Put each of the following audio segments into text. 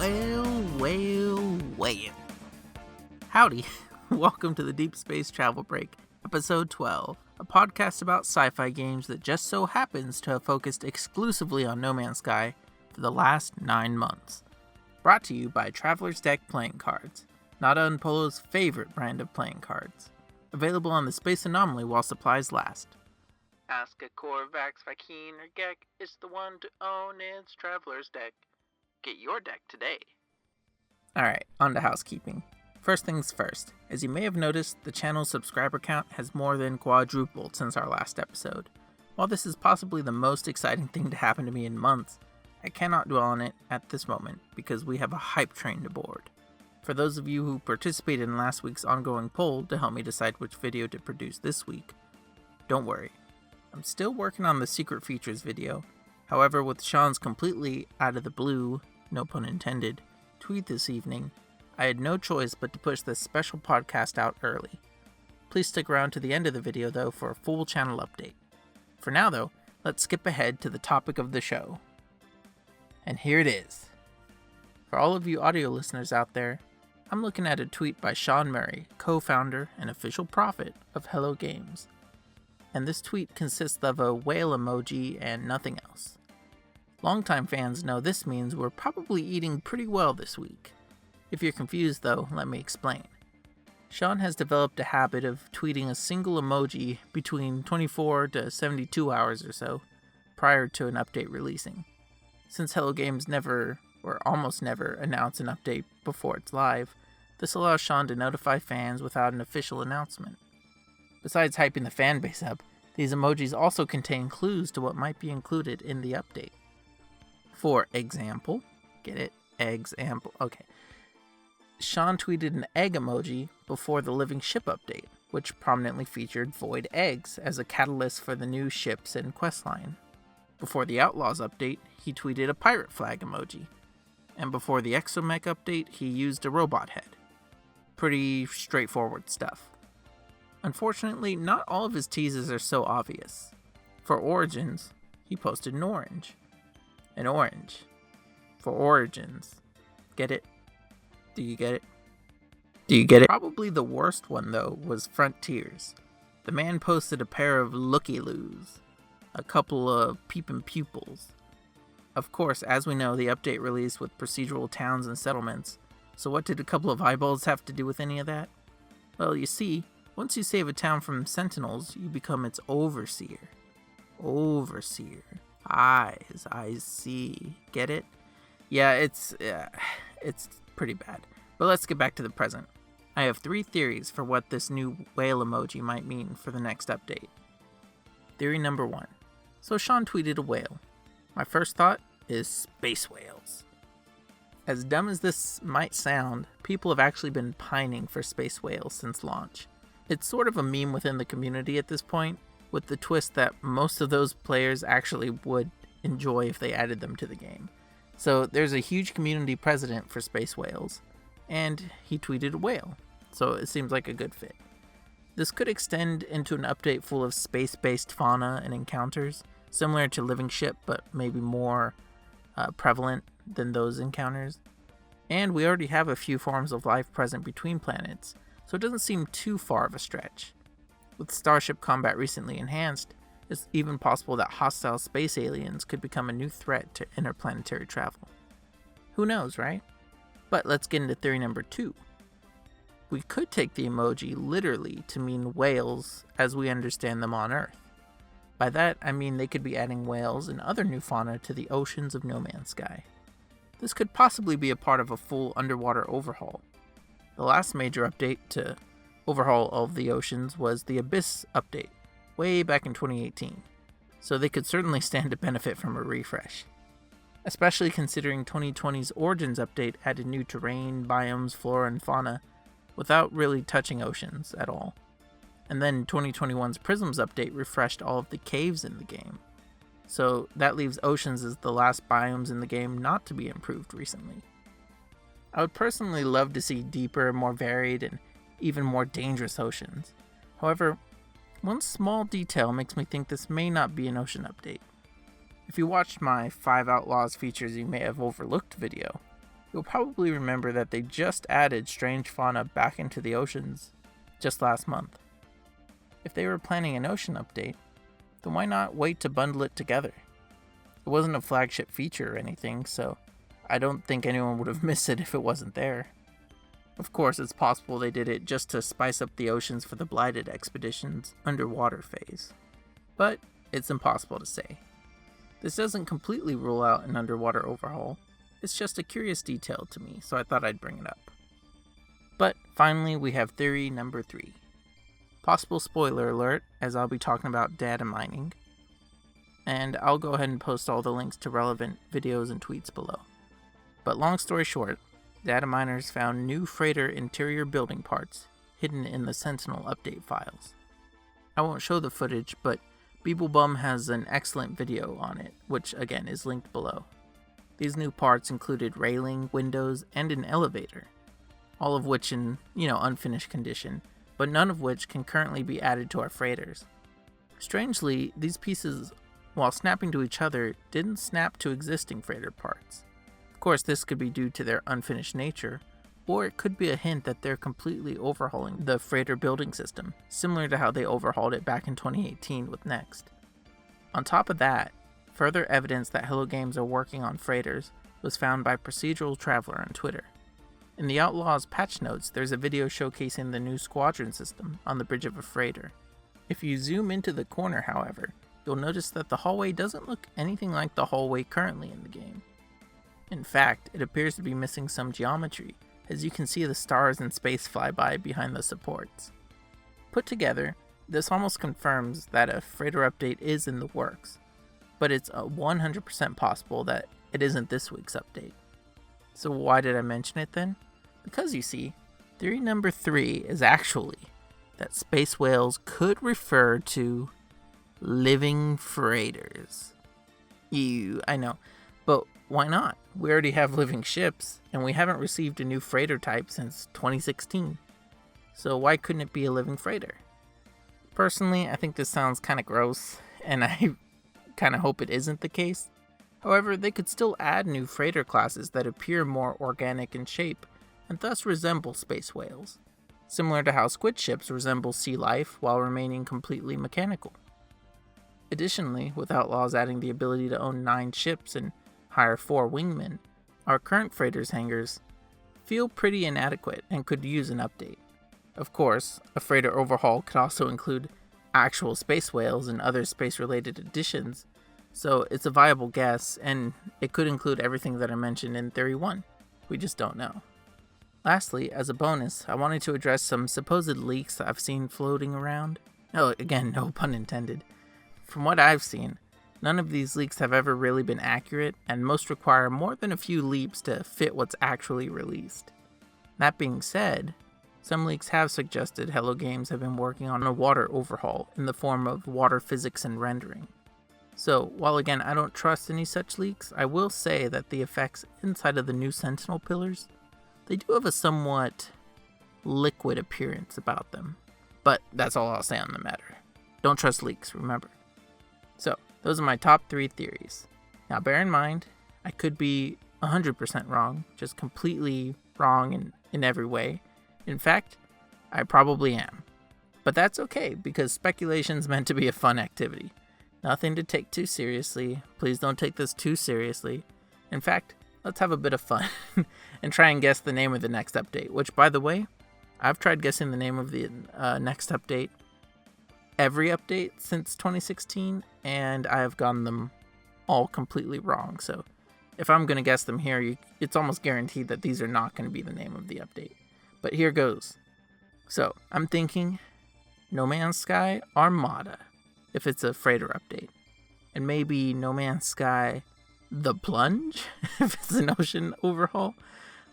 Well. Howdy. Welcome to the Deep Space Travel Break, Episode 12, a podcast about sci-fi games that just so happens to have focused exclusively on No Man's Sky for the last 9 months. Brought to you by Traveler's Deck Playing Cards, Nada and Polo's favorite brand of playing cards. Available on the Space Anomaly while supplies last. Ask a Corvax, Vakeen, or Gek, it's the one to own its Traveler's Deck. Get your deck today. Alright, on to housekeeping. First things first, as you may have noticed, the channel's subscriber count has more than quadrupled since our last episode. While this is possibly the most exciting thing to happen to me in months, I cannot dwell on it at this moment because we have a hype train to board. For those of you who participated in last week's ongoing poll to help me decide which video to produce this week, don't worry. I'm still working on the secret features video. However, with Sean's completely out of the blue, no pun intended, tweet this evening, I had no choice but to push this special podcast out early. Please stick around to the end of the video though for a full channel update. For now though, let's skip ahead to the topic of the show. And here it is. For all of you audio listeners out there, I'm looking at a tweet by Sean Murray, co-founder and official prophet of Hello Games. And this tweet consists of a whale emoji and nothing else. Longtime fans know this means we're probably eating pretty well this week. If you're confused though, let me explain. Sean has developed a habit of tweeting a single emoji between 24 to 72 hours or so, prior to an update releasing. Since Hello Games never, or almost never, announce an update before it's live, this allows Sean to notify fans without an official announcement. Besides hyping the fanbase up, these emojis also contain clues to what might be included in the update. For example, get it? Example, okay. Sean tweeted an egg emoji before the Living Ship update, which prominently featured void eggs as a catalyst for the new ships and questline. Before the Outlaws update, he tweeted a pirate flag emoji. And before the Exomech update, he used a robot head. Pretty straightforward stuff. Unfortunately, not all of his teases are so obvious. For Origins, he posted an orange. An orange. For Origins. Get it? Do you get it? Do you get it? Probably the worst one, though, was Frontiers. The man posted a pair of looky-loos. A couple of peeping pupils. Of course, as we know, the update released with procedural towns and settlements. So what did a couple of eyeballs have to do with any of that? Well, you see, once you save a town from sentinels, you become its overseer. Overseer. Eyes, I see. Get it? Yeah, it's pretty bad. But let's get back to the present. I have 3 theories for what this new whale emoji might mean for the next update. Theory number 1. So Sean tweeted a whale. My first thought is space whales. As dumb as this might sound, people have actually been pining for space whales since launch. It's sort of a meme within the community at this point, with the twist that most of those players actually would enjoy if they added them to the game. So there's a huge community precedent for space whales, and he tweeted a whale, so it seems like a good fit. This could extend into an update full of space-based fauna and encounters, similar to Living Ship, but maybe more prevalent than those encounters. And we already have a few forms of life present between planets, so it doesn't seem too far of a stretch. With starship combat recently enhanced, it's even possible that hostile space aliens could become a new threat to interplanetary travel. Who knows, right? But let's get into theory number 2. We could take the emoji literally to mean whales as we understand them on Earth. By that, I mean they could be adding whales and other new fauna to the oceans of No Man's Sky. This could possibly be a part of a full underwater overhaul. The last major update to overhaul all of the oceans was the Abyss update, way back in 2018, so they could certainly stand to benefit from a refresh. Especially considering 2020's Origins update added new terrain, biomes, flora, and fauna, without really touching oceans at all. And then 2021's Prisms update refreshed all of the caves in the game. So that leaves oceans as the last biomes in the game not to be improved recently. I would personally love to see deeper, more varied, and even more dangerous oceans. However, one small detail makes me think this may not be an ocean update. If you watched my 5 Outlaws features you may have overlooked video, You'll probably remember that they just added strange fauna back into the oceans just last month. If they were planning an ocean update, then why not wait to bundle it together? It wasn't a flagship feature or anything, so I don't think anyone would have missed it if it wasn't there. Of course, it's possible they did it just to spice up the oceans for the Blighted Expedition's underwater phase. But it's impossible to say. This doesn't completely rule out an underwater overhaul. It's just a curious detail to me, so I thought I'd bring it up. But finally, we have theory number 3. Possible spoiler alert, as I'll be talking about data mining. And I'll go ahead and post all the links to relevant videos and tweets below. But long story short, data miners found new freighter interior building parts hidden in the Sentinel update files. I won't show the footage, but Beeblebum has an excellent video on it, which again is linked below. These new parts included railing, windows, and an elevator, all of which in, unfinished condition, but none of which can currently be added to our freighters. Strangely, these pieces, while snapping to each other, didn't snap to existing freighter parts. Of course, this could be due to their unfinished nature, or it could be a hint that they're completely overhauling the freighter building system, similar to how they overhauled it back in 2018 with Next. On top of that, further evidence that Hello Games are working on freighters was found by Procedural Traveler on Twitter. In the Outlaws patch notes, there's a video showcasing the new squadron system on the bridge of a freighter. If you zoom into the corner, however, you'll notice that the hallway doesn't look anything like the hallway currently in the game. In fact, it appears to be missing some geometry, as you can see the stars in space fly by behind the supports. Put together, this almost confirms that a freighter update is in the works, but it's 100% possible that it isn't this week's update. So why did I mention it then? Because you see, theory number 3 is actually that space whales could refer to living freighters. I know, but why not? We already have living ships, and we haven't received a new freighter type since 2016. So why couldn't it be a living freighter? Personally, I think this sounds kind of gross, and I kind of hope it isn't the case. However, they could still add new freighter classes that appear more organic in shape, and thus resemble space whales, similar to how squid ships resemble sea life while remaining completely mechanical. Additionally, with Outlaws adding the ability to own 9 ships and hire 4 wingmen, our current freighters hangars feel pretty inadequate and could use an update. Of course, a freighter overhaul could also include actual space whales and other space-related additions, so it's a viable guess, and it could include everything that I mentioned in Theory 1. We just don't know. Lastly, as a bonus, I wanted to address some supposed leaks that I've seen floating around. Oh, again, no pun intended. From what I've seen, none of these leaks have ever really been accurate, and most require more than a few leaps to fit what's actually released. That being said, some leaks have suggested Hello Games have been working on a water overhaul in the form of water physics and rendering. So, while again I don't trust any such leaks, I will say that the effects inside of the new Sentinel pillars, they do have a somewhat liquid appearance about them. But that's all I'll say on the matter. Don't trust leaks, remember. So, those are my top 3 theories. Now bear in mind, I could be 100% wrong, just completely wrong in every way. In fact, I probably am. But that's okay, because speculation's meant to be a fun activity. Nothing to take too seriously. Please don't take this too seriously. In fact, let's have a bit of fun and try and guess the name of the next update, which, by the way, I've tried guessing the name of the next update every update since 2016, and I have gotten them all completely wrong. So if I'm going to guess them here, it's almost guaranteed that these are not going to be the name of the update. But here goes. So I'm thinking No Man's Sky Armada, if it's a freighter update. And maybe No Man's Sky The Plunge, if it's an ocean overhaul.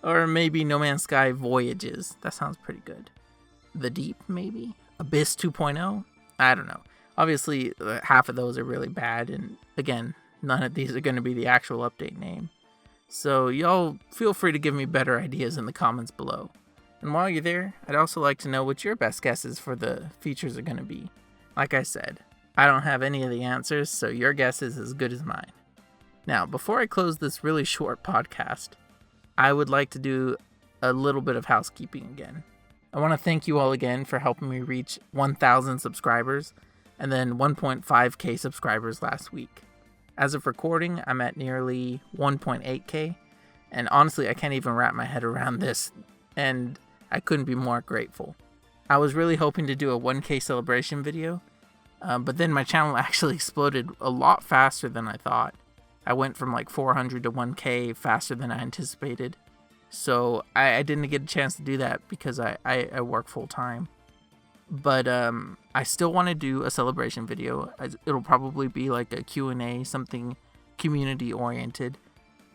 Or maybe No Man's Sky Voyages. That sounds pretty good. The Deep, maybe? Abyss 2.0? I don't know. Obviously, half of those are really bad. And again, none of these are going to be the actual update name. So y'all feel free to give me better ideas in the comments below. And while you're there, I'd also like to know what your best guesses for the features are going to be. Like I said, I don't have any of the answers, so your guess is as good as mine. Now, before I close this really short podcast, I would like to do a little bit of housekeeping again. I want to thank you all again for helping me reach 1,000 subscribers and then 1.5k subscribers last week. As of recording, I'm at nearly 1.8k, and honestly, I can't even wrap my head around this, and I couldn't be more grateful. I was really hoping to do a 1k celebration video, but then my channel actually exploded a lot faster than I thought. I went from like 400 to 1k faster than I anticipated. So I didn't get a chance to do that because I work full time. But I still want to do a celebration video. It'll probably be like a Q&A, something community oriented.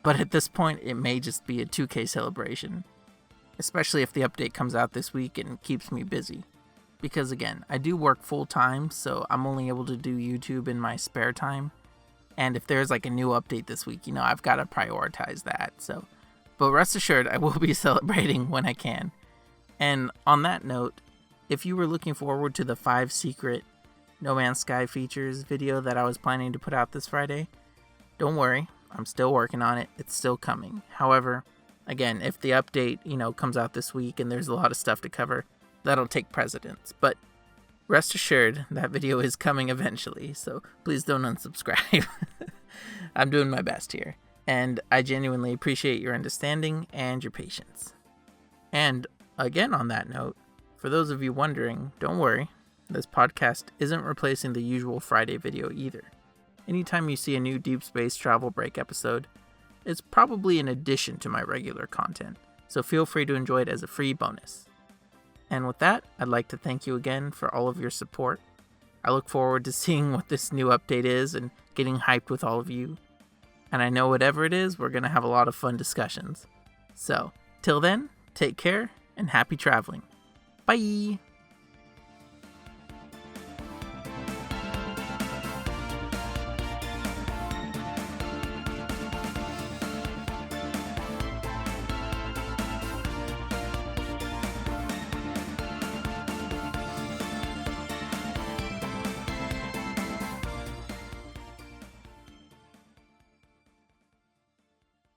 But at this point, it may just be a 2k celebration. Especially if the update comes out this week and keeps me busy. Because again, I do work full time, so I'm only able to do YouTube in my spare time. And if there's like a new update this week, I've got to prioritize that. But rest assured, I will be celebrating when I can. And on that note, if you were looking forward to the 5 secret No Man's Sky features video that I was planning to put out this Friday, don't worry, I'm still working on it. It's still coming. However, again, if the update, comes out this week and there's a lot of stuff to cover, that'll take precedence. But rest assured, that video is coming eventually, so please don't unsubscribe. I'm doing my best here. And I genuinely appreciate your understanding and your patience. And again, on that note, for those of you wondering, don't worry, this podcast isn't replacing the usual Friday video either. Anytime you see a new Deep Space Travel Break episode, it's probably in addition to my regular content, so feel free to enjoy it as a free bonus. And with that, I'd like to thank you again for all of your support. I look forward to seeing what this new update is and getting hyped with all of you. And I know whatever it is, we're going to have a lot of fun discussions. So, till then, take care and happy traveling. Bye!